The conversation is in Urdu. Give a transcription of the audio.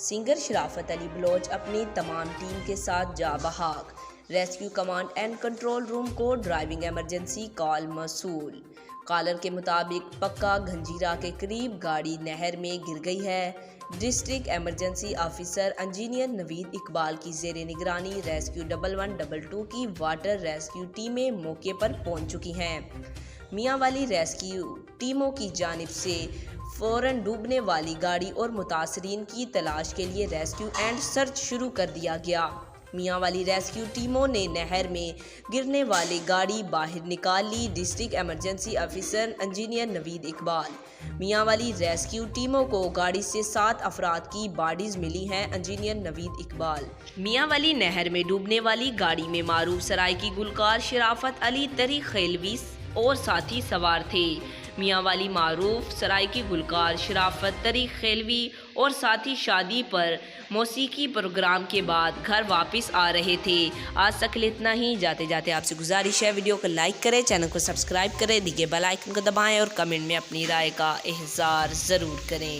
سنگر شرافت علی بلوچ اپنی تمام ٹیم کے ساتھ جاں بحق۔ Rescue command and control room کو ڈرائیونگ ایمرجنسی کال موصول۔ کالر کے مطابق پکا گھنجیرہ کے قریب گاڑی نہر میں گر گئی ہے۔ ڈسٹرکٹ ایمرجنسی آفیسر انجینئر نوید اقبال کی زیر نگرانی ریسکیو 1122 کی واٹر ریسکیو ٹیمیں موقع پر پہنچ چکی ہیں۔ میاں والی ریسکیو ٹیموں کی جانب سے فوراً ڈوبنے والی گاڑی اور متاثرین کی تلاش کے لیے ریسکیو اینڈ سرچ شروع کر دیا گیا۔ میاں والی ریسکیو ٹیموں نے نہر میں گرنے والی گاڑی باہر نکال لی۔ ڈسٹرکٹ ایمرجنسی آفیسر انجینئر نوید اقبال۔ میاں والی ریسکیو ٹیموں کو گاڑی سے 7 افراد کی باڈیز ملی ہیں۔ انجینئر نوید اقبال۔ میاں والی نہر میں ڈوبنے والی گاڑی میں معروف سرائیکی گلوکار شرافت علی تری خیلوی اور ساتھی سوار تھے۔ میاں والی معروف سرائیکی گلوکار شرافت تری خیلوی اور ساتھی شادی پر موسیقی پروگرام کے بعد گھر واپس آ رہے تھے۔ آج تک اتنا ہی۔ جاتے جاتے آپ سے گزارش ہے ویڈیو کو لائک کریں، چینل کو سبسکرائب کریں، دیگے بیل آئیکن کو دبائیں اور کمنٹ میں اپنی رائے کا اظہار ضرور کریں۔